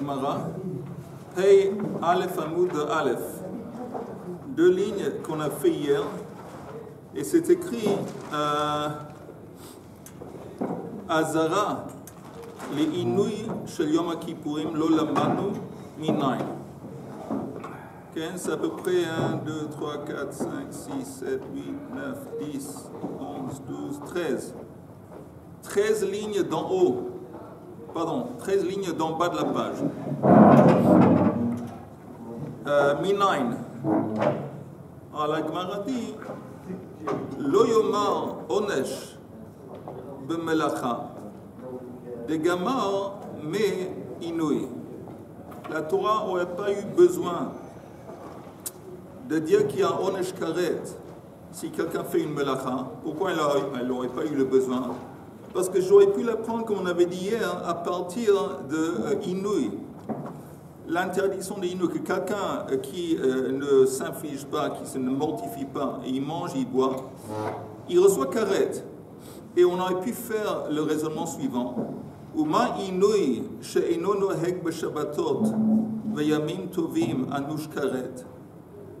Gemara. Hey Aleph Amoud Aleph. Deux lignes qu'on a fait hier. Et c'est écrit Azara, les Inouï shel Yom Kippourim lo lamanu minayn. C'est à peu près 1, 2, 3, 4, 5, 6, 7, 8, 9, 10, 11, 12, 13. 13 lignes d'en haut. Pardon, 13 lignes d'en bas de la page. Minayn. Alors la Gemara dit Lo yomar onesh b'melacha de gamar me inouï. La Torah n'aurait pas eu besoin de dire qu'il y a un onesh karet si quelqu'un fait une melacha. Pourquoi elle n'aurait pas eu le besoin? Parce que j'aurais pu l'apprendre, comme on avait dit hier, à partir de inouï. L'interdiction de inouï, que quelqu'un qui ne s'inflige pas, qui ne mortifie pas, et il mange, il boit, il reçoit karet. Et on aurait pu faire le raisonnement suivant. Uma inouï she'eno nohek b'shabbatot v'yamim tovim anush karet.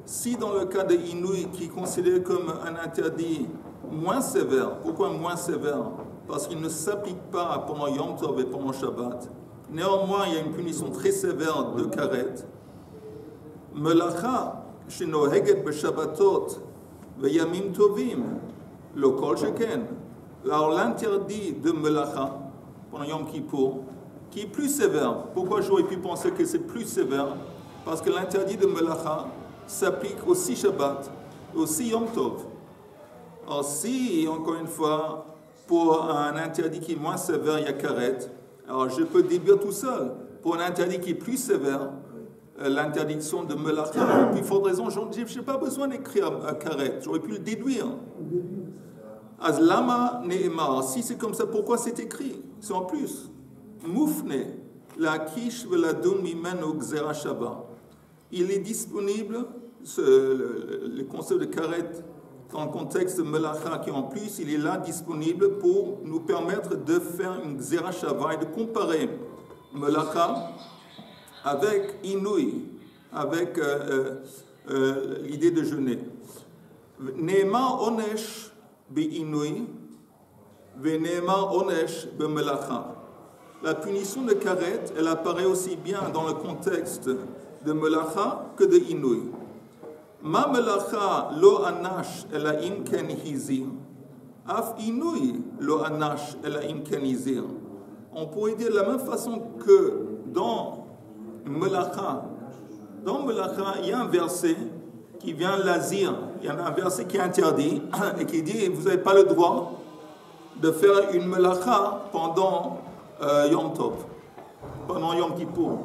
Si dans le cas de inouï, qui est considéré comme un interdit moins sévère, pourquoi moins sévère? Parce qu'il ne s'applique pas pendant Yom Tov et pendant Shabbat. Néanmoins, il y a une punition très sévère de karet. Melacha shenoheget b'shabbatot v'yamim tovim lo kol sheken. Alors l'interdit de melacha pendant Yom Kippour, qui est plus sévère. Pourquoi j'aurais pu penser que c'est plus sévère? Parce que l'interdit de melacha s'applique aussi Shabbat, aussi Yom Tov. Alors si, encore une fois, pour un interdit qui est moins sévère, il y a karet, alors je peux déduire tout seul. Pour un interdit qui est plus sévère, l'interdiction de melacha, pour plus forte raison, je n'ai pas besoin d'écrire karet, j'aurais pu le déduire. Az lama ne'emar, si c'est comme ça, pourquoi c'est écrit? C'est en plus. Moufne, la kish veladun mimenu gzera shaba. Il est disponible, le concept de karet, dans le contexte de melacha, qui en plus, il est là disponible pour nous permettre de faire une gzera shava et de comparer melacha avec inouï, avec l'idée de jeûner. Ne'emar onesh bi-inouï, ve'ne'emar onesh be-melacha. La punition de karet, elle apparaît aussi bien dans le contexte de melacha que de inouï. Ma melacha lo anash ela im ken hizir. Af inouï lo anash ela im ken hizir. On pourrait dire de la même façon que dans melacha, il y a un verset qui vient l'azir. Il y en a un verset qui est interdit et qui dit vous n'avez pas le droit de faire une melacha pendant Yom Tov, pendant Yom Kippour.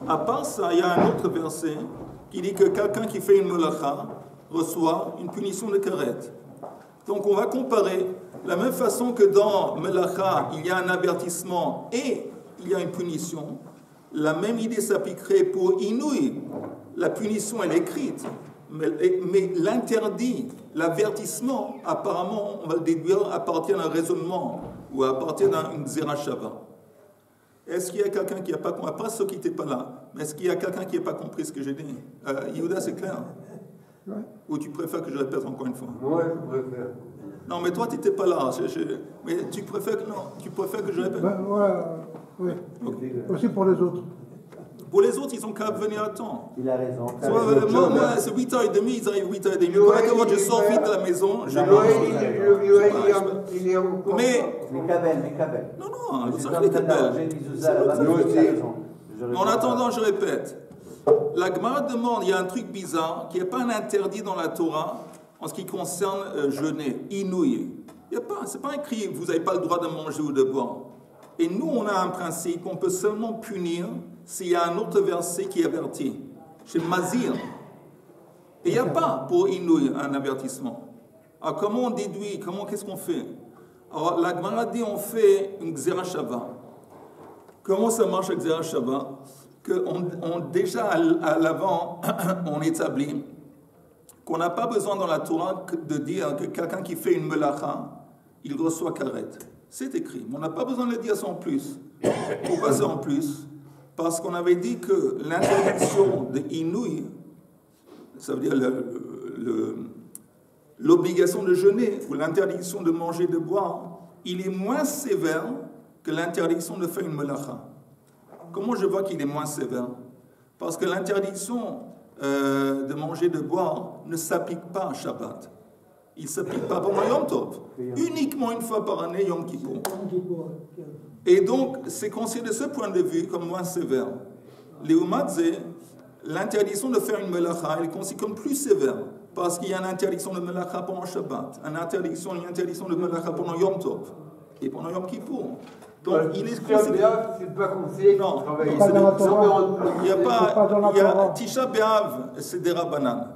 À part ça, il y a un autre verset qui dit que quelqu'un qui fait une melacha reçoit une punition de karet. Donc on va comparer la même façon que dans melacha, il y a un avertissement et il y a une punition. La même idée s'appliquerait pour inouï. La punition, elle est écrite. Mais l'interdit, l'avertissement, apparemment, on va le déduire à partir d'un raisonnement ou à partir d'une gzera shava. Est-ce qu'il y a quelqu'un qui n'a pas compris? Pas ceux qui n'étaient pas là, mais est-ce qu'il y a quelqu'un qui n'a pas compris ce que j'ai dit? Yehuda, c'est clair? Ouais. Ou tu préfères que je répète encore une fois? Ouais, je préfère. Non, mais toi, tu n'étais pas là. Mais tu préfères que je répète? Oui. Okay. Aussi pour les autres. Pour les autres, ils ont qu'à venir à temps. Il a raison. Moi, c'est 8h30, ils arrivent 8h30. Quand je sors vite de la maison, je mange. Mais. Non, vous savez les Kabel. En attendant, je répète. La Gemara demande, il y a un truc bizarre, qui n'est pas un interdit dans la Torah en ce qui concerne jeûner, inouï. C'est pas écrit, vous n'avez pas le droit de manger ou de boire. Et nous, on a un principe qu'on peut seulement punir s'il y a un autre verset qui avertit. Chez Mazir. Et il n'y a pas pour inouï un avertissement. Alors comment on déduit? Qu'est-ce qu'on fait? Alors la Gemara dit on fait une gzera shava. Comment ça marche la gzera shava? Déjà à l'avant, on établit qu'on n'a pas besoin dans la Torah de dire que quelqu'un qui fait une melacha, il reçoit karet. C'est écrit. On n'a pas besoin de le dire sans plus. Pourquoi c'est en plus? Parce qu'on avait dit que l'interdiction de Inouï, ça veut dire l'obligation de jeûner ou l'interdiction de manger, de boire, il est moins sévère que l'interdiction de faire une melacha. Comment je vois qu'il est moins sévère? Parce que l'interdiction de manger, de boire ne s'applique pas à Shabbat. Il ne s'applique pas pendant Yom Tov. Uniquement une fois par année, Yom Kippour. Et donc, c'est considéré de ce point de vue comme moins sévère. Léumadze, l'interdiction de faire une melacha, elle est considérée comme plus sévère. Parce qu'il y a une interdiction de melacha pendant Shabbat, une interdiction de melacha pendant Yom Tov et pendant Yom Kippour. Donc, il est considéré. C'est pas conseillé. Non, il n'y a pas. Tisha B'Av, c'est des Rabbanan.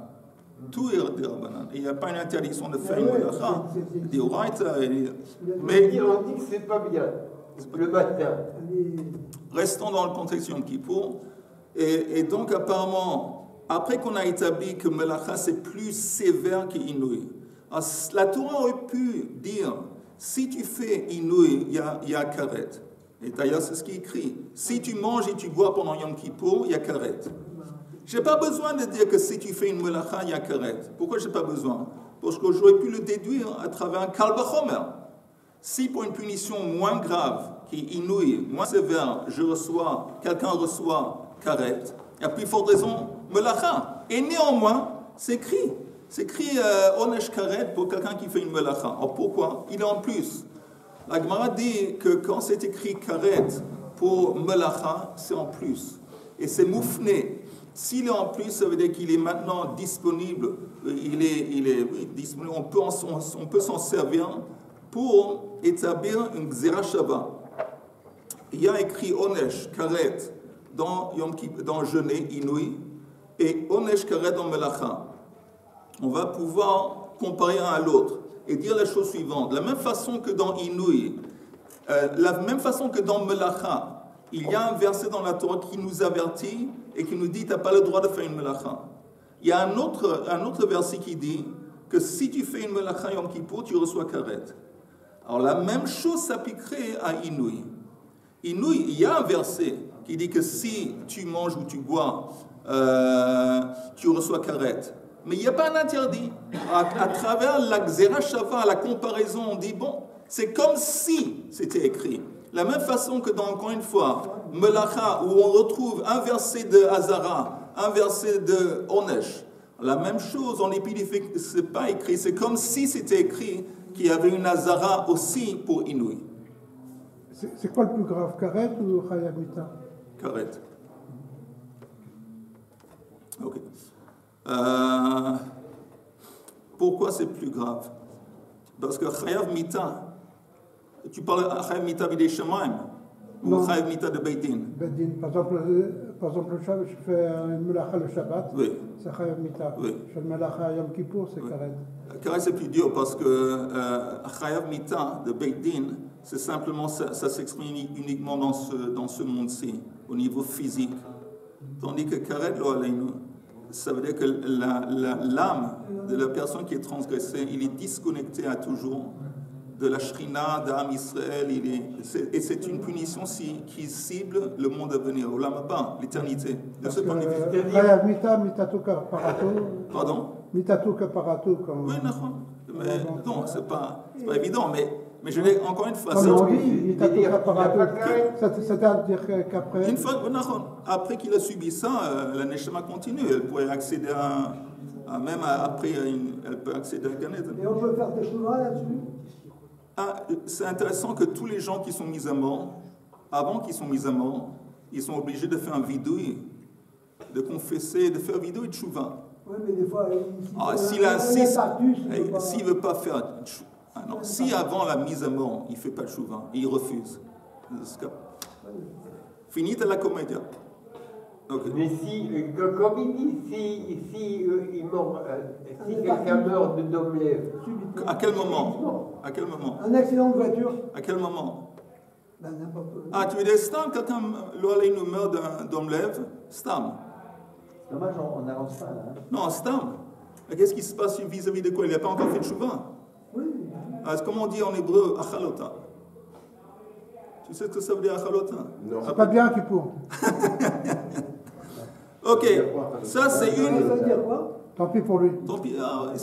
Tout est des Rabbanan. Il n'y a pas une interdiction de faire une melacha. Des Oraita. Mais on dit que c'est pas bien. Le matin. Restons dans le contexte Yom Kippour. Et donc, apparemment, après qu'on a établi que melacha c'est plus sévère qu'Inouï, la Torah aurait pu dire si tu fais Inouï, il y a karet. Et d'ailleurs, c'est ce qui est écrit. Si tu manges et tu bois pendant Yom Kippour, il y a karet. Je n'ai pas besoin de dire que si tu fais une melacha, il y a karet. Pourquoi je n'ai pas besoin? Parce que j'aurais pu le déduire à travers un kal vachomer. Si pour une punition moins grave, qui est Inouï, moins sévère, quelqu'un reçoit karet, il y a plus forte raison melacha. Et néanmoins, c'est écrit. C'est écrit onesh karet pour quelqu'un qui fait une melacha. Alors pourquoi? Il est en plus. La Gemara dit que quand c'est écrit karet pour melacha, c'est en plus. Et c'est moufné. S'il est en plus, ça veut dire qu'il est maintenant disponible. Il est disponible. On peut s'en servir pour établir une Gzera Shava. Il y a écrit onesh karet dans jeûner Inouï et onesh karet dans melacha. On va pouvoir comparer un à l'autre et dire la chose suivante. De la même façon que dans Inouï, la même façon que dans Melacha, il y a un verset dans la Torah qui nous avertit et qui nous dit « tu n'as pas le droit de faire une Melacha ». Il y a un autre verset qui dit que si tu fais une Melacha Yom Kippour, tu reçois karet. Alors la même chose s'appliquerait à Inouï. Inouï, il y a un verset qui dit que si tu manges ou tu bois, tu reçois karet. Mais il n'y a pas un interdit. À travers la Gzera Shava, la comparaison, on dit, bon, c'est comme si c'était écrit. La même façon que dans, encore une fois, Melacha, où on retrouve un verset de Hazara, un verset de Onesh. La même chose, en épidéphie, ce n'est pas écrit. C'est comme si c'était écrit qu'il y avait une Hazara aussi pour Inouï. C'est quoi le plus grave, karet ou chayav mita? Karet. Ok. Pourquoi c'est plus grave? Parce que chayav mita, tu parles de chayav mita bidei shamayim ou chayav mita de Beit-Din? Beit-Din. Par exemple, je fais une melacha le Shabbat, oui. C'est chayav mita. Oui. Je fais une melacha Yom Kippour, c'est karet. Karet c'est plus dur parce que chayav mita de Beit-Din, c'est simplement ça s'exprime uniquement dans ce monde-ci, au niveau physique. Tandis que karet lo aleinu, ça veut dire que l'âme de la personne qui est transgressée, il est disconnecté à toujours de la Shrina, d'Am Israël, et c'est une punition qui cible le monde à venir, au Lamaba, l'éternité. De ce point de vue. Mitato kaparato. Pardon? Mitato kaparato. Oui, non, c'est pas évident, mais je l'ai encore une fois. C'est-à-dire qu'après. Une fois, après qu'il a subi ça, la Neshama continue. Elle pourrait accéder même après, elle peut accéder à Gan Eden. Et on peut faire des chouvas là-dessus? C'est intéressant que tous les gens qui sont mis à mort, avant qu'ils soient mis à mort, ils sont obligés de faire un vidouille, de confesser, de faire vidouille de chouva. Oui, mais des fois, s'il insiste, s'il ne veut pas faire. Non, si avant la mise à mort, il ne fait pas de chouva, il refuse. Finite la comédia. Okay. Mais comme il dit, si quelqu'un meurt de Domlev, à quel moment? À quel moment? Un accident de voiture. À quel moment? N'importe. Tu veux dire Stam, quelqu'un nous meurt d'un Domlev? Stam. Dommage, on n'avance pas là. Non, Stam. Qu'est-ce qui se passe vis-à-vis de quoi? Il n'a pas encore fait de chouva. Oui. Comment on dit en hébreu? Achalota. Tu sais ce que ça veut dire Achalot? Non. C'est pas bien Kippour. Ok, ça c'est une. Ça veut dire quoi? Tant pis pour lui. Tant pis, ah, ouais,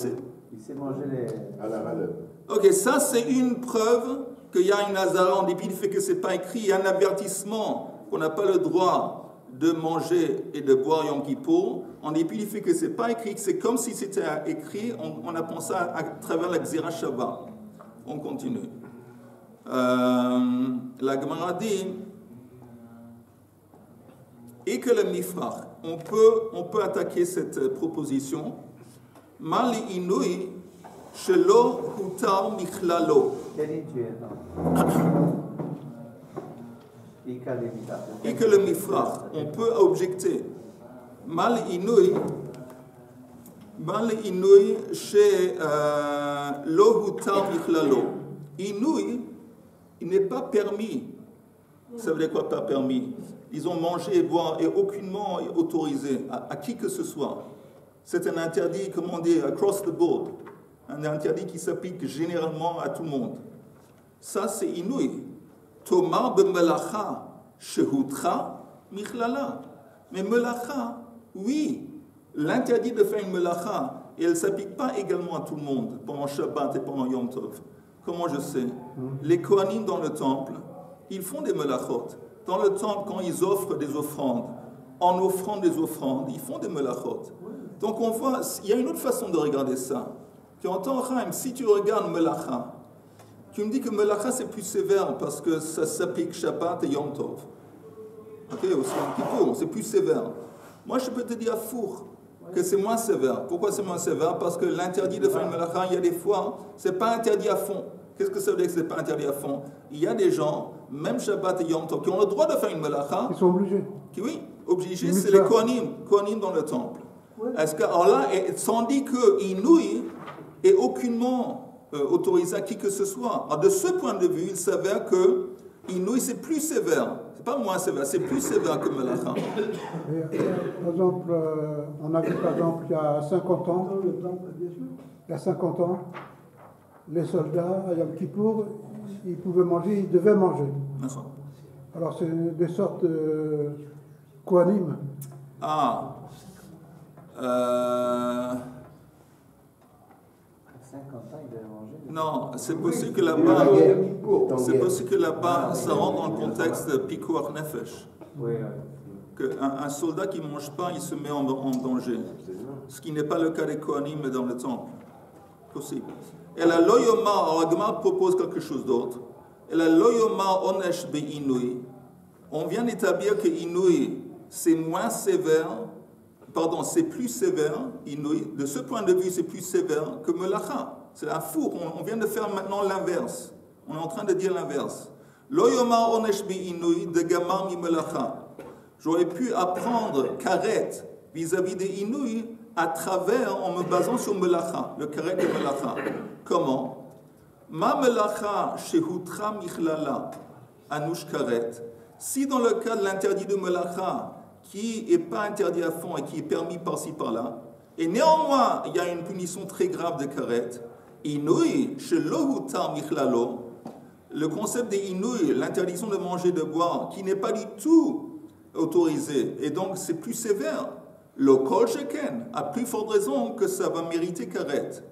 Il s'est mangé les. À la valeur. ok, ça c'est une preuve qu'il y a une Hazara, en dépit du fait que c'est pas écrit, il y a un avertissement qu'on n'a pas le droit de manger et de boire Yom Kippour, en dépit du fait que c'est pas écrit, que c'est comme si c'était écrit, on apprend ça à travers la Xira Shabbat. On continue. La Gemara dit, et que le Mifrach, on peut attaquer cette proposition, Mali Inouï, Shelo Hutar Michlalo. Quel est tu es? Et que le Mifrach, on peut objecter, Mal Inouï, chez Lo Hutar Michlalo. Inouï, il n'est pas permis. Ça veut dire quoi, pas permis? Ils ont mangé et boire et aucunement autorisé à qui que ce soit. C'est un interdit, comment on dit, across the board. Un interdit qui s'applique généralement à tout le monde. Ça, c'est inouï. Tomar be melacha shehutra michlala. Mais melacha, oui, l'interdit de faire une melacha, et elle ne s'applique pas également à tout le monde pendant Shabbat et pendant Yom Tov. Comment je sais? Les Kohanim dans le temple, ils font des melachot. Dans le temple, quand ils offrent des offrandes, en offrant des offrandes, ils font des melachot. Donc on voit, il y a une autre façon de regarder ça. Tu entends, Chaim, si tu regardes melacha, tu me dis que melacha c'est plus sévère parce que ça s'applique Shabbat et Yom Tov. Ok, aussi Yom Kippour, c'est plus sévère. Moi je peux te dire four que c'est moins sévère. Pourquoi c'est moins sévère? Parce que l'interdit de faire une melacha, il y a des fois, c'est pas interdit à fond. Qu'est-ce que ça veut dire que c'est pas interdit à fond? Il y a des gens, même Shabbat et Yom Tov, qui ont le droit de faire une melacha. Ils sont obligés. Oui, obligés, c'est les Kohanim dans le temple. Est-ce que, alors là, tandis que Inouï est aucunement autorisé à qui que ce soit. Alors de ce point de vue, il s'avère que Inouï c'est plus sévère. C'est pas moins sévère, c'est plus sévère que Melacha. Par exemple, on a vu par exemple il y a 50 ans, il y a 50 ans, les soldats à Yom Kippour, ils pouvaient manger, ils devaient manger. Alors c'est des sortes de Kohanim. Ah. 50 ans, il devait manger. Non, c'est possible que là-bas, ça rentre dans le contexte de Pikuach Nefesh. Oui, oui. Qu'un soldat qui ne mange pas, il se met en danger. Ce qui n'est pas le cas des Kohanim, mais dans le temple. Possible. Et la Loyoma, Aragma propose quelque chose d'autre. Et la Loyoma Onesh Be Inouï, on vient d'établir que Inouï, c'est moins sévère. Pardon, c'est plus sévère, Inouï. De ce point de vue, c'est plus sévère que Melacha. C'est un four. On vient de faire maintenant l'inverse. On est en train de dire l'inverse. Lo yomar onesh bi Inouï de gamar mi Melacha. J'aurais pu apprendre karet vis-à-vis de Inouï à travers, en me basant sur Melacha, le karet de Melacha. Comment? Ma Melacha shehutra michlala anush karet. Si dans le cas de l'interdit de Melacha, qui n'est pas interdit à fond et qui est permis par-ci par-là, et néanmoins il y a une punition très grave de karet, inouï, shelo hutar michlalo, le concept des inouï, l'interdiction de manger et de boire, qui n'est pas du tout autorisé, et donc c'est plus sévère. Le kol sheken, à plus forte raison que ça va mériter karet.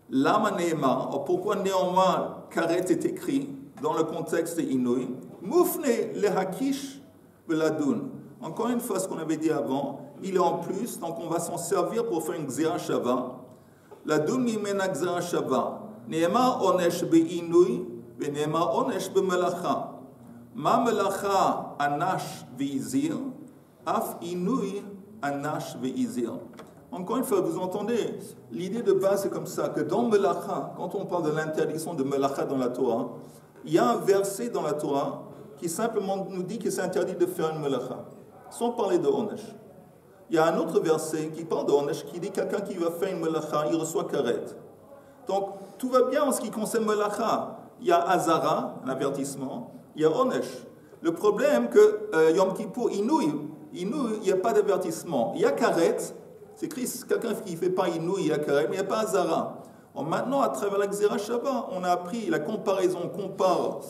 Lama neema, pourquoi néanmoins karet est écrit dans le contexte des inouï, moufne le hakish veladun. Encore une fois, ce qu'on avait dit avant, il est en plus, donc on va s'en servir pour faire une Xera Shava. La dun mimena Xera Shava. Neema onesh be inouï, ve neema onesh be melacha. Ma melacha anash veizir, af inouï anash veizir. Encore une fois, vous entendez, l'idée de base c'est comme ça, que dans melacha, quand on parle de l'interdiction de melacha dans la Torah, il y a un verset dans la Torah qui simplement nous dit que c'est interdit de faire une melacha. Sans parler de Onesh. Il y a un autre verset qui parle de Onesh qui dit quelqu'un qui va faire une melacha, il reçoit karet. Donc tout va bien en ce qui concerne melacha. Il y a Azara, un avertissement, il y a Onesh. Le problème que Yom Kippour, Inouï, il n'y a pas d'avertissement. Il y a karet, c'est écrit quelqu'un qui ne fait pas Inouï, il y a karet, mais il n'y a pas Azara. Maintenant, à travers la Xera Shabbat, on a appris la comparaison, on compare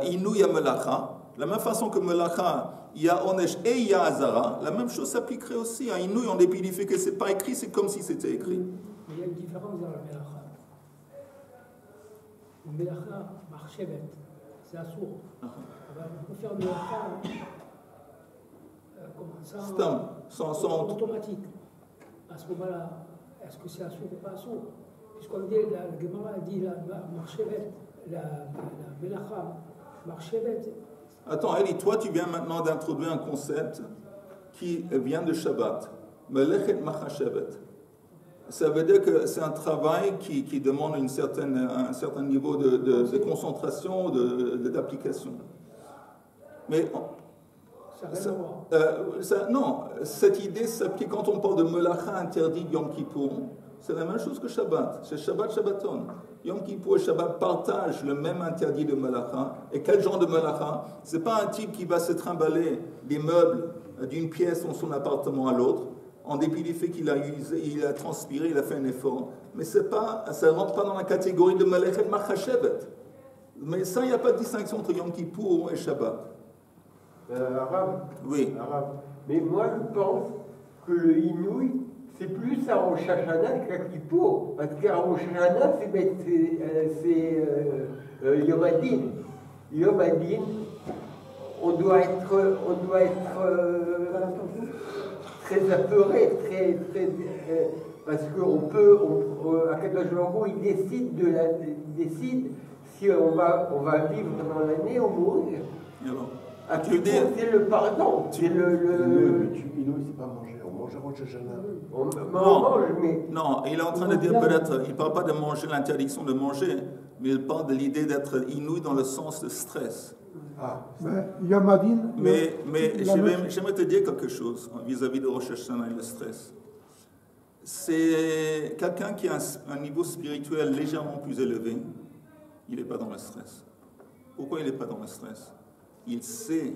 Inou, il y a Melacha. De la même façon que Melacha, il y a Onesh et il y a Azara, la même chose s'appliquerait aussi à Inou, en dépit du fait que ce n'est pas écrit, c'est comme si c'était écrit. Il y a une différence dans la Melacha. Le Melacha, Marchevet, c'est assourd. On peut faire le Melacha sans automatique. À ce moment-là, est-ce que c'est assourd ou pas assourd? Puisqu'on dit, la Gemara dit la Marchevet, la Melacha, Marchevet. Attends, Eli, toi tu viens maintenant d'introduire un concept qui vient de Shabbat. Melechet Machashevet. Ça veut dire que c'est un travail qui demande un certain niveau de concentration, d'application. Mais non, cette idée s'applique quand on parle de Melacha interdit Yom Kippour. C'est la même chose que Shabbat. C'est Shabbat Shabbaton. Yom Kippour et Shabbat partagent le même interdit de Melacha. Et quel genre de Melacha? Ce n'est pas un type qui va se trimballer des meubles d'une pièce dans son appartement à l'autre, en dépit du fait qu'il a usé, il a transpiré, il a fait un effort. Mais ça ne rentre pas dans la catégorie de Melechet Machashevet. Mais ça, il n'y a pas de distinction entre Yom Kippour et Shabbat. Arabe. Oui. Arabe. Mais moi, je pense que le Inouï, c'est plus à Rosh Hashanah qu'à Kippour. Parce qu'à Rosh Hashanah, c'est Yom Hadin. Yom Hadin, on doit être très apeuré, parce qu'on peut, à Kadosh Baruch Hu, il décide si on va vivre pendant l'année ou mourir. C'est le pardon. C'est Inouï, c'est pas manger. On mange à Rosh Hashanah. On mange, mais... Non, il est en train de dire peut-être, il ne parle pas de manger, l'interdiction de manger, mais il parle de l'idée d'être inouï dans le sens de stress. Yom Hadin. Mais j'aimerais te dire quelque chose vis-à-vis de Rosh Hashanah et le stress. C'est quelqu'un qui a un niveau spirituel légèrement plus élevé, il n'est pas dans le stress. Pourquoi il n'est pas dans le stress? Il sait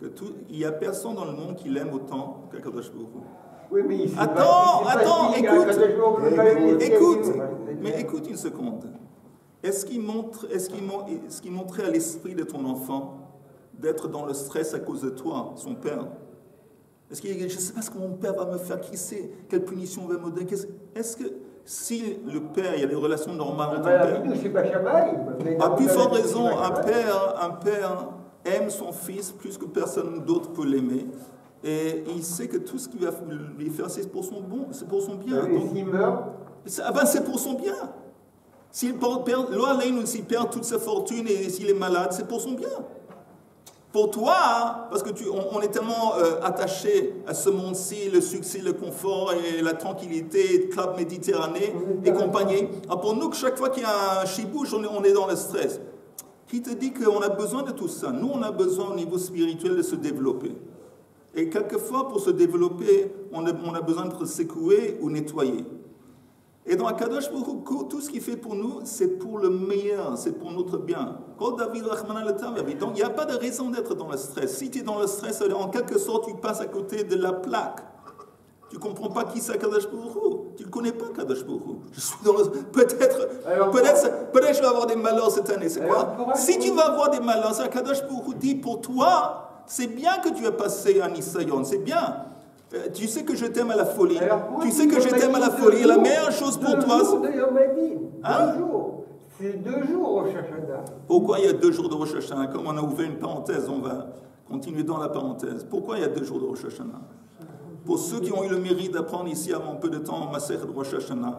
que il n'y a personne dans le monde qui l'aime autant qu'Akadosh Baruch Hu. Oui, mais écoute une seconde. Est-ce qu'il montrait à l'esprit de ton enfant d'être dans le stress à cause de toi, son père? Est-ce qu'il dit, je ne sais pas ce que mon père va me faire, qui sait, quelle punition va me donner? Est-ce que si le père, il y a des relations normales entre père, à plus forte raison, un père aime son fils plus que personne d'autre peut l'aimer, et il sait que tout ce qu'il va lui faire, c'est pour son bien. S'il meurt, c'est pour son bien. S'il perd toute sa fortune et s'il est malade, c'est pour son bien. Pour toi, parce que on est tellement attaché à ce monde-ci, le succès, le confort et la tranquillité, club Méditerranée et compagnie. Alors pour nous, chaque fois qu'il y a un chibouche, on est dans le stress. Qui te dit qu'on a besoin de tout ça? Nous, on a besoin au niveau spirituel de se développer. Et quelquefois, pour se développer, on a besoin d'être secoué ou nettoyé. Et dans Akadosh Baruch Hu, tout ce qu'il fait pour nous, c'est pour le meilleur, c'est pour notre bien. Donc il n'y a pas de raison d'être dans le stress. Si tu es dans le stress, en quelque sorte, tu passes à côté de la plaque. Tu ne comprends pas qui c'est Akadosh Baruch Hu. Tu ne connais pas Akadosh Baruch Hu. Je suis dans le... Peut-être je vais avoir des malheurs cette année. C'est quoi? Si tu vas avoir des malheurs, Akadosh Baruch Hu dit pour toi, c'est bien que tu aies passé un Nisayon, c'est bien. Tu sais que je t'aime à la folie. Tu sais que je t'aime à la folie. Et la meilleure chose pour toi... C'est 2 jours au Rosh Hashanah. Pourquoi il y a 2 jours de Rosh Hashanah? Comme on a ouvert une parenthèse, on va continuer dans la parenthèse. Pourquoi il y a 2 jours de Rosh Hashanah? Pour ceux qui ont eu le mérite d'apprendre ici avant peu de temps en Masechet de Rosh Hashanah,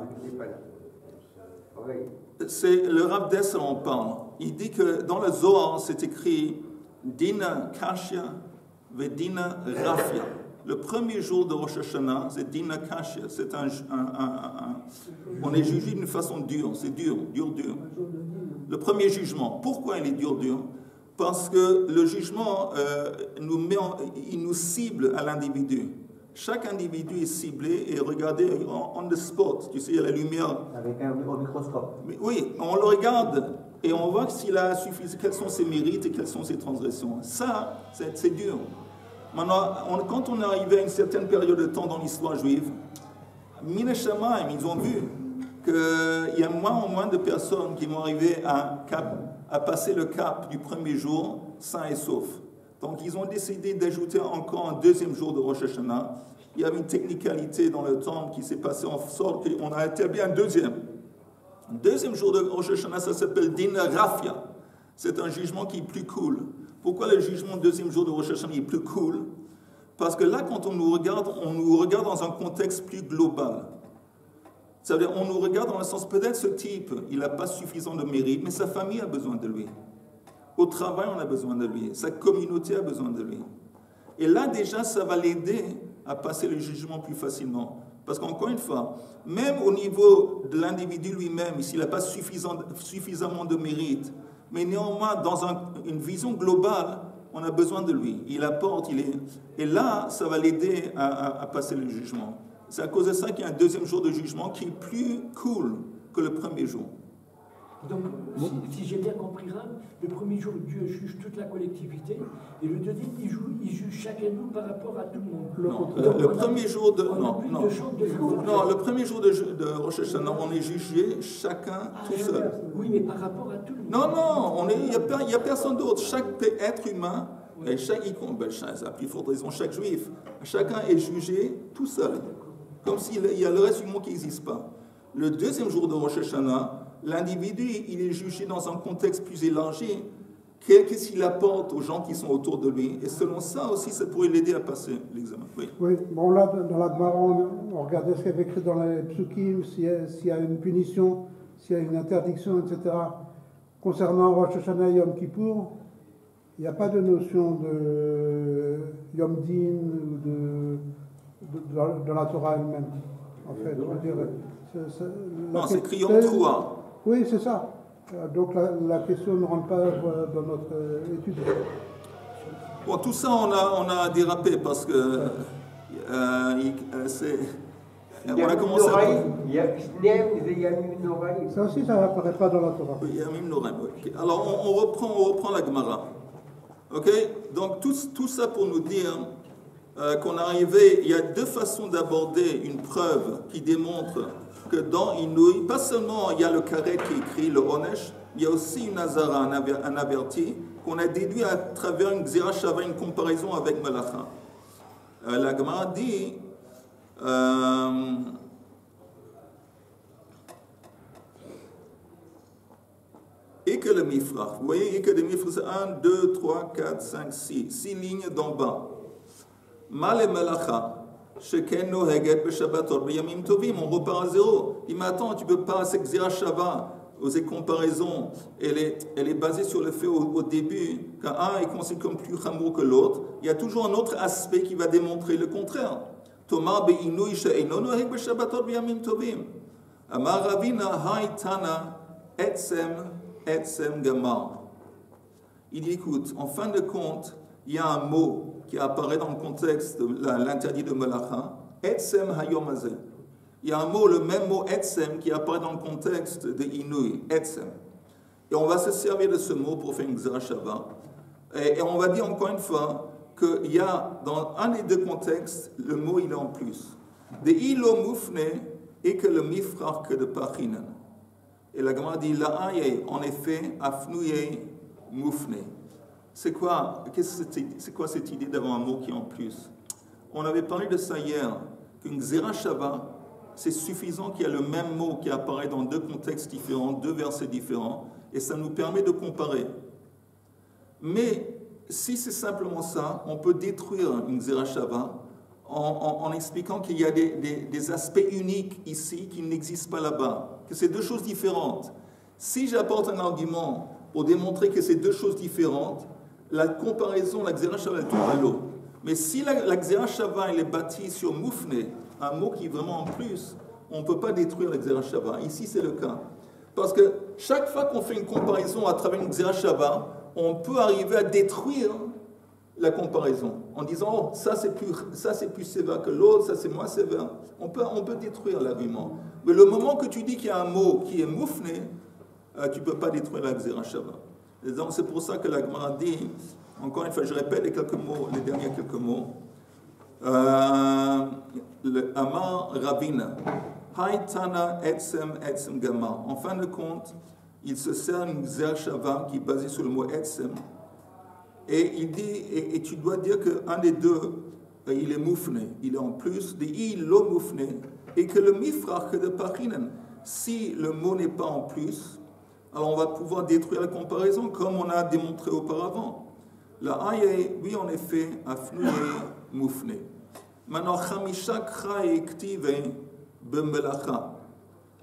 c'est le Rav Dessler en parle. Il dit que dans le Zohar, c'est écrit Dina Kashya Vedina Rafia. Le premier jour de Rosh Hashanah, c'est Dina Kashya. C'est on est jugé d'une façon dure. C'est dur. Le premier jugement. Pourquoi il est dur? Parce que le jugement il nous cible à l'individu. Chaque individu est ciblé et regardé on the spot. Tu sais, à la lumière. Avec un microscope. Mais oui, on le regarde et on voit s'il a suffisamment, quels sont ses mérites et quelles sont ses transgressions. Ça, c'est dur. Maintenant, quand on est arrivé à une certaine période de temps dans l'histoire juive, Min Shamayim, ils ont vu qu'il y a moins en moins de personnes qui vont arriver à à passer le cap du premier jour sain et sauf. Donc ils ont décidé d'ajouter encore un deuxième jour de Rosh Hashanah. Il y avait une technicalité dans le temple qui s'est passée en sorte qu'on a établi un deuxième. Un deuxième jour de Rosh Hashanah, ça s'appelle Din Rafia. C'est un jugement qui est plus cool. Pourquoi le jugement deuxième jour de Rosh Hashanah est plus cool? Parce que là, quand on nous regarde dans un contexte plus global. Ça veut dire, on nous regarde dans le sens, peut-être ce type, il n'a pas suffisamment de mérite, mais sa famille a besoin de lui. Au travail, on a besoin de lui. Sa communauté a besoin de lui. Et là, déjà, ça va l'aider à passer le jugement plus facilement. Parce qu'encore une fois, même au niveau de l'individu lui-même, s'il n'a pas suffisamment de mérite, mais néanmoins, dans une vision globale, on a besoin de lui. Il apporte, et là, ça va l'aider à passer le jugement. C'est à cause de ça qu'il y a un deuxième jour de jugement qui est plus cool que le premier jour. Donc, si j'ai bien compris, Ram, le premier jour, Dieu juge toute la collectivité, et le deuxième, il juge chacun de nous par rapport à tout le monde. Non, le premier jour de... Non, le premier jour de Rosh Hashanah, on est jugé chacun tout seul. Oui, mais par rapport à tout le monde. Non, il n'y a personne d'autre. Chaque être humain, et c'est la plus forte raison, chaque juif, chacun est jugé tout seul. Comme s'il y a le reste du monde qui n'existe pas. Le deuxième jour de Rosh Hashanah, l'individu, il est jugé dans un contexte plus élargi. Qu'est-ce qu'il apporte aux gens qui sont autour de lui? Et selon ça aussi, ça pourrait l'aider à passer l'examen. Oui, bon là, dans la Gemara, on regardait ce qu'il y avait écrit dans les psukim, s'il y a une punition, s'il y a une interdiction, etc. Concernant Rosh Hashanah et Yom Kippour, il n'y a pas de notion de Yom Din ou de la Torah elle-même. En fait, je veux dire... Non, c'est écrit Yom Teruah. Oui, c'est ça. Donc la question ne rentre pas dans notre étude. Bon, tout ça, on a dérapé parce que on a commencé à... Il y a Shneem et Yamim Noraim. Ça aussi, ça n'apparaît pas dans la Torah. Oui, Yamim Noraim, oui. Okay. Alors, on reprend la Gemara. Ok? Donc, tout ça pour nous dire qu'on arrivait... Il y a deux façons d'aborder une preuve qui démontre que dans Inouï, pas seulement il y a le carré qui écrit le Onesh, il y a aussi une Azara, un averti, qu'on a déduit à travers une Xira Shava, une comparaison avec Melacha. La Gemara dit et que le Mifrach, vous voyez, et que le Mifrach, c'est 1, 2, 3, 4, 5, 6, 6 lignes d'en bas. Mal et Melacha. On repart à zéro. Il m'attend, tu ne peux pas, cette Xira Shava, aux comparaisons, elle est basée sur le fait au début qu'un est considéré comme plus chamour que l'autre. Il y a toujours un autre aspect qui va démontrer le contraire. Thomas be'inui she'eino noheg b'shabbatot b'yamim tovim. Amar Ravina ha'itana etsem gamar. Il dit, écoute, en fin de compte, il y a un mot qui apparaît dans le contexte de l'interdit de Melacha, Etsem Hayom Hazeh. Il y a un mot, le même mot Etsem, qui apparaît dans le contexte de Inouï, Etsem. Et on va se servir de ce mot pour faire une Xira Shava. Et on va dire encore une fois qu'il y a dans un des deux contextes, le mot il est en plus. De Ilo Mufne et que le Mifrach de Pachinan. Et la Gemara dit la aye, en effet, Afnouye Mufne. C'est quoi cette idée d'avoir un mot qui est en plus? On avait parlé de ça hier, qu'une Xira Shava, c'est suffisant qu'il y ait le même mot qui apparaît dans deux contextes différents, deux versets différents, et ça nous permet de comparer. Mais si c'est simplement ça, on peut détruire une Xira Shava en expliquant qu'il y a des aspects uniques ici qui n'existent pas là-bas, que c'est deux choses différentes. Si j'apporte un argument pour démontrer que c'est deux choses différentes, la comparaison, la Xira Shava, elle tombe à l'eau. Mais si la Xira Shava, elle est bâtie sur Moufne, un mot qui est vraiment en plus, on ne peut pas détruire la Xira Shava. Ici, c'est le cas. Parce que chaque fois qu'on fait une comparaison à travers une Xira Shava, on peut arriver à détruire la comparaison. En disant, oh, ça c'est plus sévère que l'autre, ça c'est moins sévère. On peut détruire l'argument. Mais le moment que tu dis qu'il y a un mot qui est Moufne, tu ne peux pas détruire la Xira Shava. Et donc c'est pour ça que la Gemara dit, encore une fois, je répète les derniers quelques mots. Le Amar Ravina, Haïtana etsem gamar. En fin de compte, il se sert d'une Xer Shava qui est basée sur le mot Etzem. Et il dit, et tu dois dire qu'un des deux, il est moufné, il est en plus, de il lo moufné, et que le mifrach de parinen, si le mot n'est pas en plus, alors on va pouvoir détruire la comparaison comme on a démontré auparavant. La aye, oui en effet, afnouye moufné. Maintenant, chamisha kra ektive b'melacha.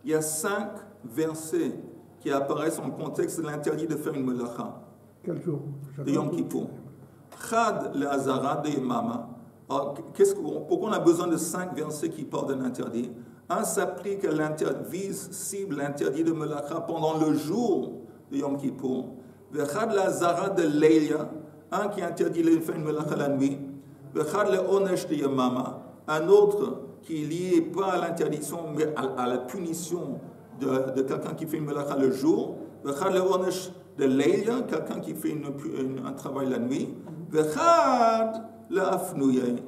Il y a 5 versets qui apparaissent en contexte de l'interdit de faire une melacha. Quel jour? De Yom Kippour. Chad le Hazara de Yemama. Pourquoi on a besoin de 5 versets qui parlent d'un interdit? Un s'applique à l'interdit, cible l'interdit de Melacha pendant le jour de Yom Kippour. Chad le Hazara de Leila, un qui interdit de faire une Melacha la nuit. Chad le Onesh de Yemama, un autre qui est lié pas à l'interdiction mais à la punition de quelqu'un qui fait une Melacha le jour. Chad le Onesh de Leila, quelqu'un qui fait un travail la nuit, Vechad la Afnouye.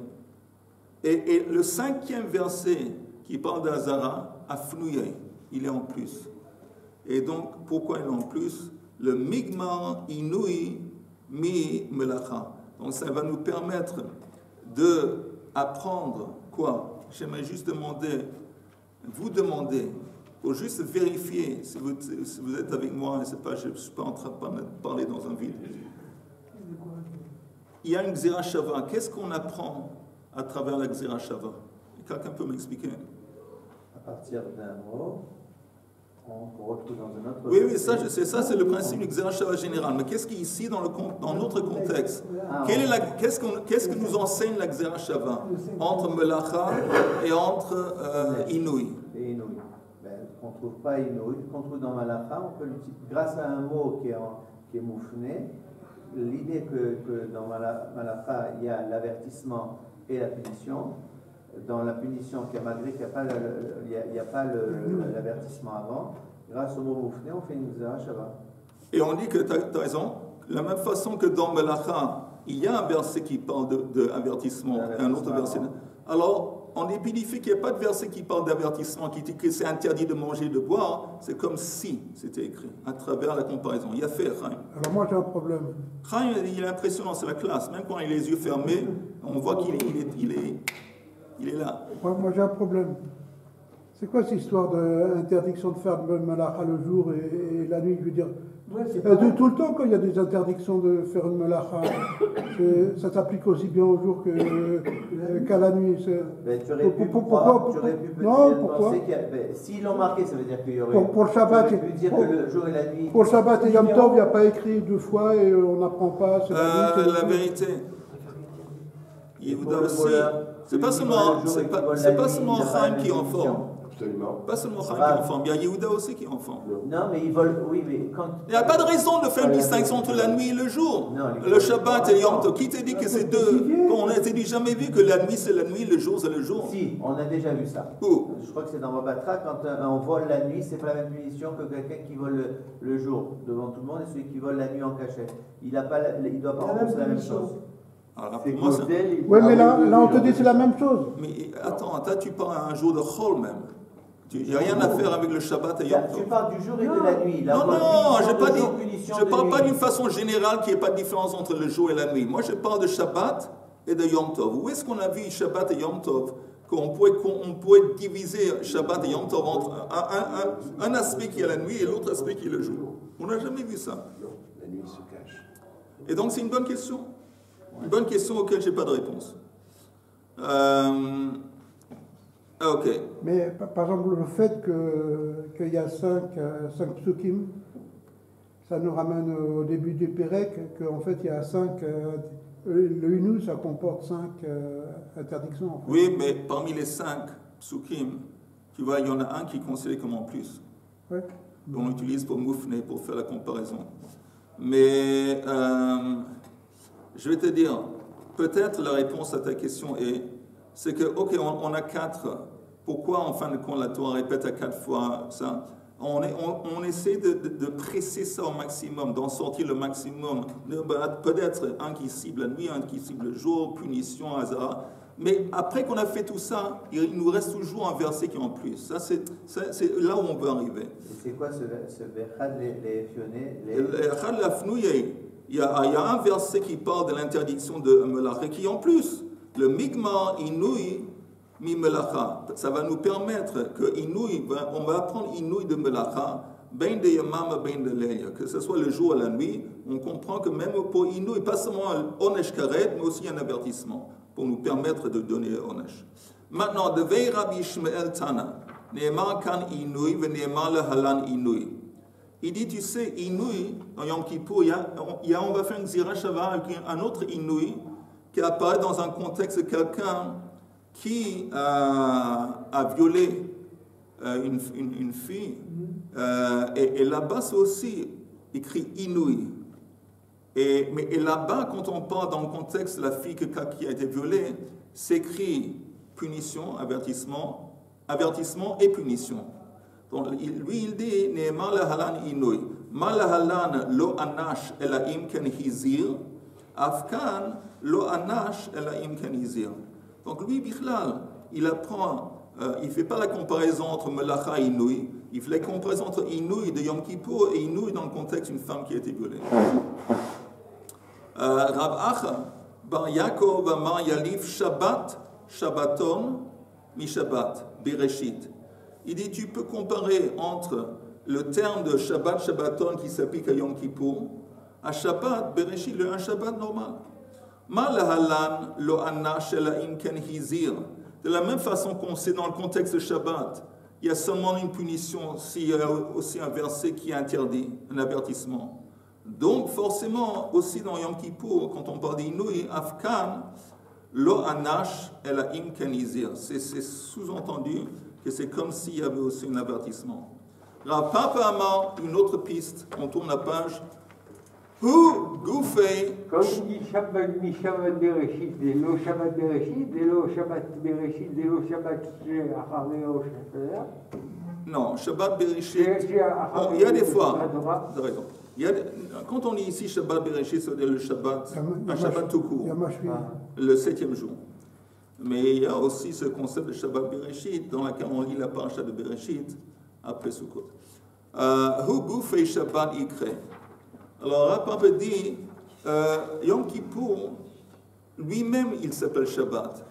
Et le 5e verset qui parle d'Azara, Afnouye, il est en plus. Et donc, pourquoi il est en plus? Le Migmar Inouï Mi Melacha. Donc, ça va nous permettre d'apprendre quoi? J'aimerais juste vous demander, pour juste vérifier si vous êtes avec moi, je ne suis pas en train de parler dans un vide. Il y a une Xera Shava. Qu'est-ce qu'on apprend à travers la Xera Shava? Quelqu'un peut m'expliquer? À partir d'un mot, on retrouve dans un autre... Oui, ça je sais, ça c'est le principe du Xera Shava général. Mais qu'est-ce qui est ici dans notre contexte? Qu'est-ce que nous enseigne la Xera Shava entre Melacha et entre Inouï? Et Inouï. Qu'on ne trouve pas Inouï, qu'on trouve dans Malacha, on peut l'utiliser grâce à un mot qui est moufné. L'idée que dans Malacha, il y a l'avertissement et la punition. Dans la punition, malgré qu'il n'y a pas l'avertissement avant, grâce au mot moufné, on fait une Xera Shava. Et on dit que tu as raison, de la même façon que dans Malacha, il y a un verset qui parle d'avertissement, un autre verset. Alors, en dépit du fait qu'il n'y a pas de verset qui parle d'avertissement, qui dit que c'est interdit de manger et de boire, c'est comme si c'était écrit, à travers la comparaison. Il y a fait Chaim. Alors moi j'ai un problème. Chaim, il est impressionnant, c'est la classe. Même quand il a les yeux fermés, on voit qu'il est là. Moi j'ai un problème. C'est quoi cette histoire d'interdiction de faire de melacha le jour et la nuit? Je veux dire, tout le temps quand il y a des interdictions de faire une melacha, ça s'applique aussi bien au jour qu'à la nuit. Mais tu aurais pu penser s'ils l'ont marqué, ça veut dire qu'il y aurait pour le Shabbat, pu dire que le jour et la nuit. Pour le Shabbat et Yom Tov, il n'y a pas écrit 2 fois et on n'apprend pas. La vérité. Yehuda aussi. C'est pas seulement Chaim qui est en forme. Absolument. Pas seulement Chaim qui est en forme, il y a Yehuda aussi qui est en forme. Non, mais ils veulent. Oui, mais quand. Il n'y a pas de raison de faire une distinction entre la nuit et le jour. Non, le Shabbat et Yom Tov. Qui t'a dit que c'est deux? On n'a jamais vu que la nuit c'est la nuit, le jour c'est le jour. Si, on a déjà vu ça. Où? Je crois que c'est dans Babatra, quand on vole la nuit, c'est pas la même punition que quelqu'un qui vole le jour devant tout le monde et celui qui vole la nuit en cachette. Il doit pas rembourser la même chose. Alors, pour moi, oui, mais là on te dit c'est la même chose. Mais attends, tu parles à un jour de Chol même. Il n'y a rien à faire avec le Shabbat et Yom Tov. Tu parles du jour et de la nuit. Non, je ne parle pas d'une façon générale qu'il n'y ait pas de différence entre le jour et la nuit. Moi, je parle de Shabbat et de Yom Tov. Où est-ce qu'on a vu Shabbat et Yom Tov? Qu'on pouvait diviser Shabbat et Yom Tov entre un aspect qui est la nuit et l'autre aspect qui est le jour. On n'a jamais vu ça. Non, la nuit se cache. Et donc, c'est une bonne question. Une bonne question auquel je n'ai pas de réponse. Ok. Mais par exemple, le fait qu'il y a 5 psukim, ça nous ramène au début du Pérec, qu'en fait il y a 5. Le Inou, ça comporte 5 interdictions. En fait. Oui, mais parmi les 5 psukim, tu vois, il y en a un qui est considéré comme en plus. Ouais. On l'utilise pour moufner, pour faire la comparaison. Mais je vais te dire, peut-être la réponse à ta question c'est que, ok, on a 4. Pourquoi, en fin de compte, la Torah répète à 4 fois ça? On essaie de presser ça au maximum, d'en sortir le maximum. Peut-être un qui cible la nuit, un qui cible le jour, punition, hasard. Mais après qu'on a fait tout ça, il nous reste toujours un verset qui est en plus. Ça, c'est là où on veut arriver. Et c'est quoi ce Bechad Le'efioné? Il y a un verset qui parle de l'interdiction de Melacha qui en plus, le Migmar Inouï Mi Melacha. Ça va nous permettre que Inouï, on va apprendre Inouï de Melacha, ben de Yamam, ben de Leia, que ce soit le jour et la nuit. On comprend que même pour Inouï, pas seulement un Onesh Karet, mais aussi un avertissement pour nous permettre de donner Onesh. Maintenant, de Vei Rabbi Shmuel Tana, Ne'emar kan Inouï, Ve'ne'emar le Halan Inouï. Il dit, tu sais, Inouï, dans Yom Kippur, on va faire une Zira Shava avec un autre Inouï qui apparaît dans un contexte de quelqu'un qui a violé une fille. Et là-bas, c'est aussi écrit Inouï. Et là-bas, quand on parle dans le contexte de la fille qui a été violée, c'est écrit punition, avertissement et punition. Donc, lui, il dit, Ne'emar lehalan inouï, ma lehalan lo anash elaim ken hizir, afkan lo anash elaim ken hizir. Donc, lui, Bichlal, il apprend, il ne fait pas la comparaison entre melacha et inouï, il fait la comparaison entre inouï de Yom Kippur et inouï dans le contexte d'une femme qui a été violée. Rav Acha, bar Yaakov amar yalif Shabbat, Shabbaton, mi Shabbat, Bereshit. Il dit, tu peux comparer entre le terme de Shabbat, Shabbaton qui s'applique à Yom Kippur, à Shabbat, Bereshit, un Shabbat normal. Ma lahalan lo anna shelaim ken hizir. De la même façon qu'on sait dans le contexte de Shabbat, il y a seulement une punition s'il y a aussi un verset qui interdit, un avertissement. Donc forcément, aussi dans Yom Kippur, quand on parle d'Inouï, Afkan, lo anash elaim ken hizir. C'est sous-entendu que c'est comme s'il y avait aussi un avertissement. Rav Papa Amar, une autre piste, on tourne la page. Hu Goufei. Quand il dit Shabbat mi Shabbat Bereshit, de lo Shabbat Bereshit, de lo Shabbat Bereshit, de lo Shabbat Achareo Shafela. Non, Shabbat Bereshit. Il y a des fois. Vous avez raison. Quand on dit ici Shabbat Bereshit, c'est le Shabbat, un Shabbat tout court, le 7e jour. Mais il y a aussi ce concept de Shabbat Bereshit, dans lequel on lit la paracha de Bereshit après Sukkot. Hu Goufei Shabbat Ikre. Alors, Rapapa dit, Yom Kippur, lui-même, il s'appelle Shabbat.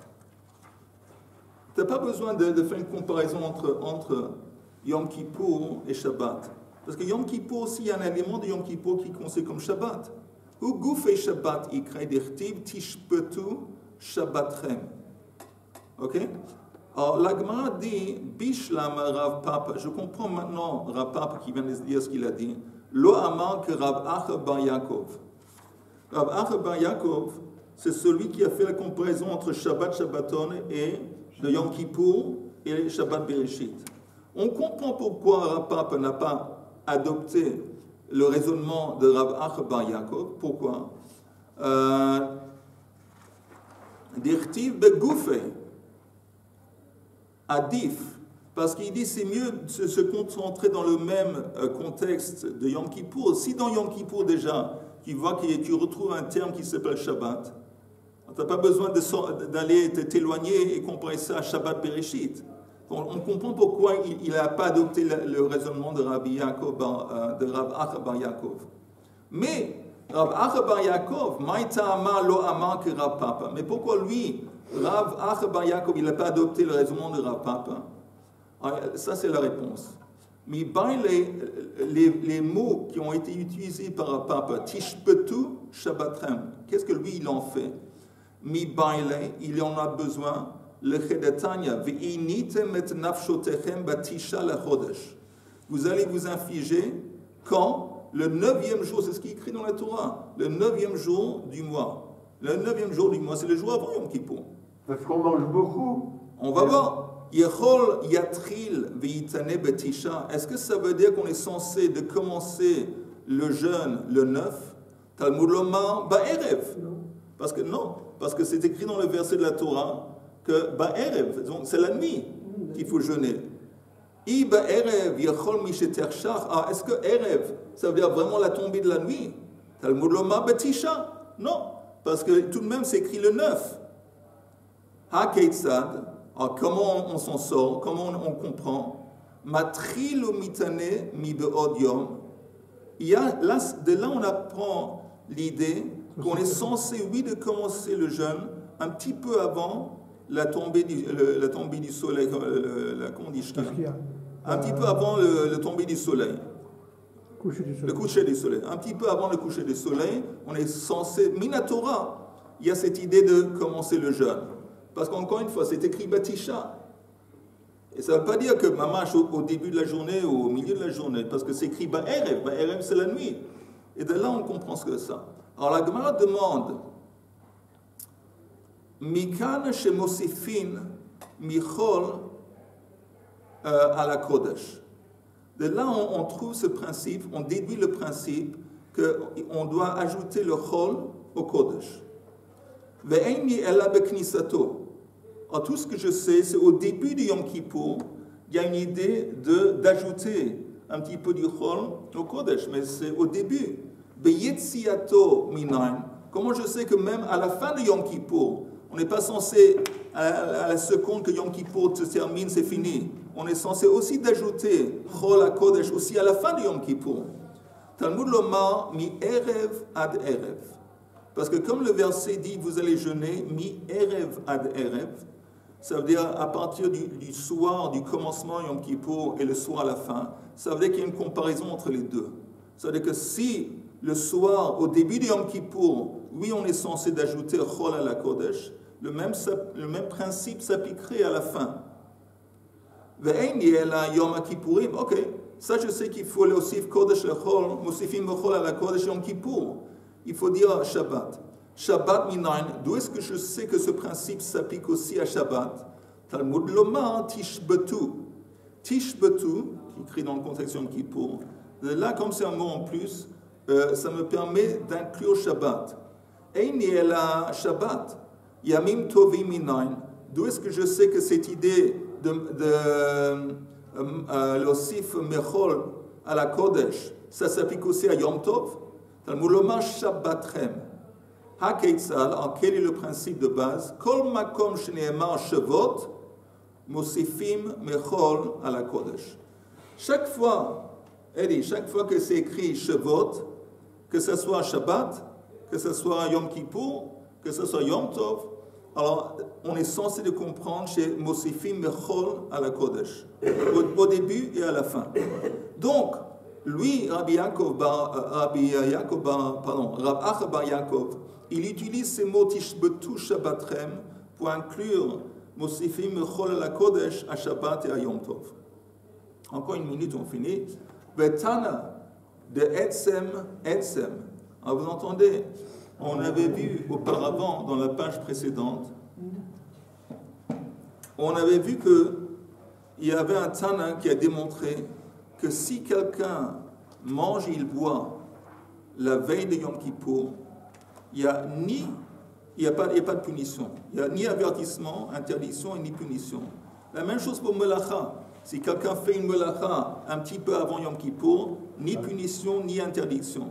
Tu n'as pas besoin de faire une comparaison entre Yom Kippur et Shabbat. Parce que Yom Kippur aussi, il y a un élément de Yom Kippur qui est considéré comme Shabbat. Hu Goufei Shabbat Ikre d'Irtiv Tishpetu Shabbatrem. Ok? Alors, la Gemara dit, Bishlam Rav Papa. Je comprends maintenant Rav Papa qui vient de dire ce qu'il a dit. Lo amar que Rav Acha bar Yaakov. Rav Acha bar Yaakov, c'est celui qui a fait la comparaison entre Shabbat Shabbaton et de Yom Kippur et Shabbat Bereshit. On comprend pourquoi Rav Papa n'a pas adopté le raisonnement de Rav Acha bar Yaakov. Pourquoi? Dirtiv begoufé. Adif, parce qu'il dit c'est mieux de se concentrer dans le même contexte de Yom Kippur. Si dans Yom Kippur déjà, tu vois que tu retrouves un terme qui s'appelle Shabbat, tu n'as pas besoin d'aller t'éloigner et comparer ça à Shabbat Bereshit. On comprend pourquoi il n'a pas adopté le raisonnement de Rabbi Yaakov, de Rav Acha bar Yaakov. Mais Rav Acha bar Yaakov, Maïta Amar lo Amar que Rav Papa. Mais pourquoi lui, Rav Acha bar Yaakov, il n'a pas adopté le raisonnement de Rav Papa? Ça, c'est la réponse. Mais les mots qui ont été utilisés par Rav Papa, Tishpetu Shabbatrem, qu'est-ce que lui, il en fait? Mi baile, il en a besoin. Le Chedetanya, ve'initem et nafshotechem batisha lechodesh. Vous allez vous infliger quand? Le 9e jour, c'est ce qui est écrit dans la Torah. Le 9e jour du mois. Le 9e jour du mois, c'est le jour avant Yom Kippur. Parce qu'on mange beaucoup. On va voir. Yechol yatril ve'itane betisha. Est-ce que ça veut dire qu'on est censé de commencer le jeûne le 9? Talmud lomar ba'erev. Parce que non. Parce que c'est écrit dans le verset de la Torah que ba'erev, c'est la nuit qu'il faut jeûner. I ba'erev yechol mishetershach. Ah, est-ce que erev, ça veut dire vraiment la tombée de la nuit? Talmud lomar betisha. Non. Parce que tout de même, c'est écrit le 9. Ha-Keitzad, alors comment on s'en sort, comment on comprend? Matril mitane mi be'od yom. Il y a, là, de là, on apprend l'idée qu'on est censé, oui, de commencer le jeûne un petit peu avant la tombée du soleil, comment on dit, un petit peu avant le tombée du soleil. Le coucher du soleil. Un petit peu avant le coucher du soleil, on est censé, Minatora, il y a cette idée de commencer le jeûne. Parce qu'encore une fois, c'est écrit Batisha. Et ça ne veut pas dire que Mamash au début de la journée ou au milieu de la journée, parce que c'est écrit Ba'erev. Ba'erev, c'est la nuit. Et de là, on comprend ce que c'est ça. Alors la Gemara demande Mikan shemosifin michol à la Kodesh. De là, on trouve ce principe, on déduit le principe qu'on doit ajouter le chol au Kodesh. Ve'eini ela beknisato. Alors, tout ce que je sais, c'est au début du Yom Kippour, il y a une idée d'ajouter un petit peu du chol au Kodesh, mais c'est au début. Be'yetziato minayin. Comment je sais que même à la fin de Yom Kippour, on n'est pas censé, à la seconde que Yom Kippour se termine, c'est fini. On est censé aussi d'ajouter chol à Kodesh aussi à la fin de Yom Kippour. Talmud lomar mi erev ad erev. Parce que comme le verset dit, vous allez jeûner mi erev ad erev, ça veut dire à partir du soir, du commencement Yom Kippour et le soir à la fin, ça veut dire qu'il y a une comparaison entre les deux. Ça veut dire que si le soir, au début du Yom Kippour, oui, on est censé d'ajouter chol à la Kodesh, le même principe s'appliquerait à la fin. Ve'eini ela Yom Kippourim, ok, ça je sais qu'il faut aussi Kodesh le chol, mosifim chol à la Kodesh Yom Kippour. Il faut dire Shabbat. Shabbat minayin, d'où est-ce que je sais que ce principe s'applique aussi à Shabbat? Talmud lomar tishbetu. Tishbetu, qui écrit dans le contexte Yom Kippour, là, comme c'est un mot en plus, ça me permet d'inclure Shabbat. Eini ela Shabbat. Yamim tovim minayin. D'où est-ce que je sais que cette idée de l'osif mechol à la Kodesh, ça s'applique aussi à Yom Tov? Talmud lomar Shabbatrem. Ha-Keitzal, alors quel est le principe de base? Kol makom shneemar shavot, mosifim mechol à la Kodesh. Chaque fois que c'est écrit Shavot, que ce soit Shabbat, que ce soit Yom Kippour, que ce soit Yom Tov, alors on est censé de comprendre chez Mosifim Mechol à la Kodesh, au début et à la fin. Donc, lui, Rav Acha bar Yaakov, il utilise ces mots Tishbetu Shabbatrem pour inclure Mosifim Mechol à la Kodesh à Shabbat et à Yom Tov. Encore une minute, on finit. Vetana de Etzem. Alors vous entendez, on avait vu auparavant dans la page précédente, on avait vu qu'il y avait un Tana qui a démontré que si quelqu'un mange et il boit la veille de Yom Kippour, il n'y a pas de punition. Il n'y a ni avertissement, interdiction et ni punition. La même chose pour Melacha. Si quelqu'un fait une melacha un petit peu avant Yom Kippour, ni punition, ni interdiction.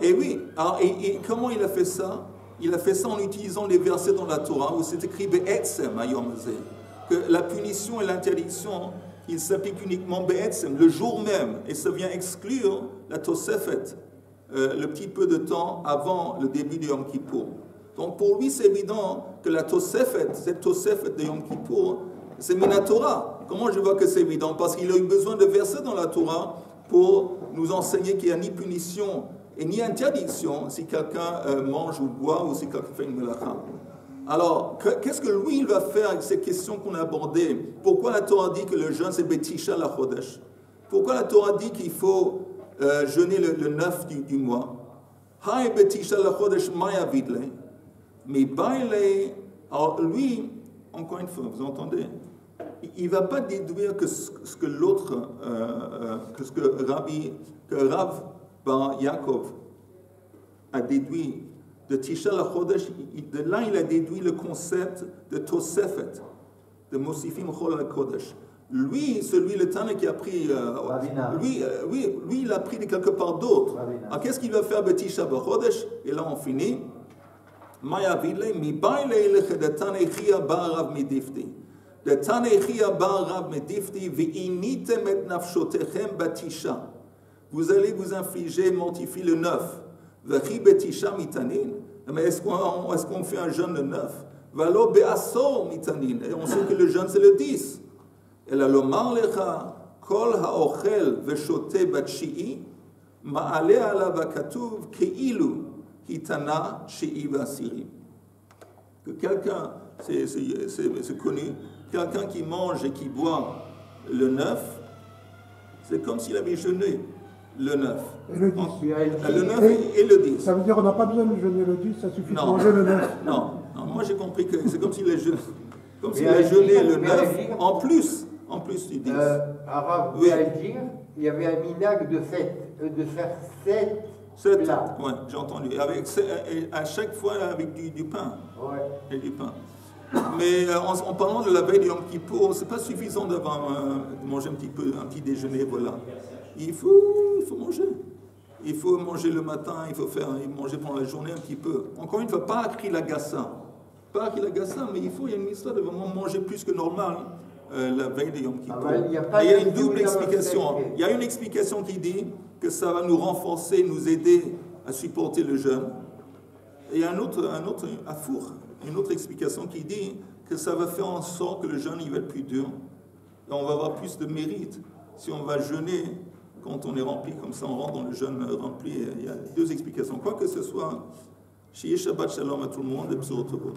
Et oui, alors, et comment il a fait ça? Il a fait ça en utilisant les versets dans la Torah où c'est écrit Be'etzem à Yom Zeh, que la punition et l'interdiction, il s'applique uniquement Be'etzem, le jour même, et ça vient exclure la Tosefet, le petit peu de temps avant le début de Yom Kippour. Donc pour lui, c'est évident que la Tosefet, cette Tosefet de Yom Kippour, c'est Minatora. Comment je vois que c'est évident? Parce qu'il a eu besoin de versets dans la Torah pour nous enseigner qu'il n'y a ni punition et ni interdiction si quelqu'un mange ou boit ou si quelqu'un fait une melacha. Alors, qu'est-ce que lui, il va faire avec ces questions qu'on a abordées? Pourquoi la Torah dit que le jeûne, c'est Betisha la Chodesh? Pourquoi la Torah dit qu'il faut jeûner le 9 du mois? Hai Betisha la Chodesh maya vidle. Mais baile, alors lui, encore une fois, vous entendez? Il ne va pas déduire que ce que l'autre, que Rav bar Yaakov a déduit de Tisha la Chodesh. De là, il a déduit le concept de Tosefet, de Mosifim Chol la Kodesh. Lui, le Tana qui a pris, lui, il a pris de quelque part d'autre. Alors, qu'est-ce qu'il va faire de Tisha la Chodesh? Et là, on finit. מה יביא לי? מבאי לילך דתנאי בא רב מדיפתי. דתנאי בא רב מדיפתי, ועיניתם את נפשותיכם בתשעה. Vous allez vous infliger, mortifier le 9. וכי בתשעה מתנין? Mais est-ce qu'on fait un jeûne le 9? ולא בעשור מתנין. Et on sait que le jeûne c'est le 10. אלא לומר לך, כל האוכל ושותה בתשיעי, מעלה עליו הכתוב כאילו התנה תשיעי ועשירי. Que quelqu'un, c'est connu, quelqu'un qui mange et qui boit le 9, c'est comme s'il avait jeûné le 9. Et le 10. Le 9 et le 10. Ça veut dire qu'on n'a pas besoin de jeûner le 10, ça suffit de manger le 9. Non, moi j'ai compris que c'est comme s'il a jeûné, le 9 en plus du 10. Arabe, oui. Il y avait un minag de faire 7 plats. Oui, j'ai entendu. À chaque fois avec du pain. Ouais. Et du pain. Mais en parlant de la veille de Yom Kippour, c'est pas suffisant de manger un petit déjeuner, voilà. Il faut manger. Il faut manger le matin, il faut manger pendant la journée un petit peu. Encore une fois, pas Akri Lagassa. Pas Akri Lagassa, mais il y a une histoire de vraiment manger plus que normal la veille de Yom Kippour. Il y a une double explication. Il y a une explication qui dit que ça va nous renforcer, nous aider à supporter le jeûne. Et il y a une autre explication qui dit que ça va faire en sorte que le jeûne il va être plus dur. Et on va avoir plus de mérite si on va jeûner quand on est rempli, comme ça on rentre dans le jeûne rempli. Il y a deux explications. Quoi que ce soit, Shabbat Shalom à tout le monde et B'surot Tovot.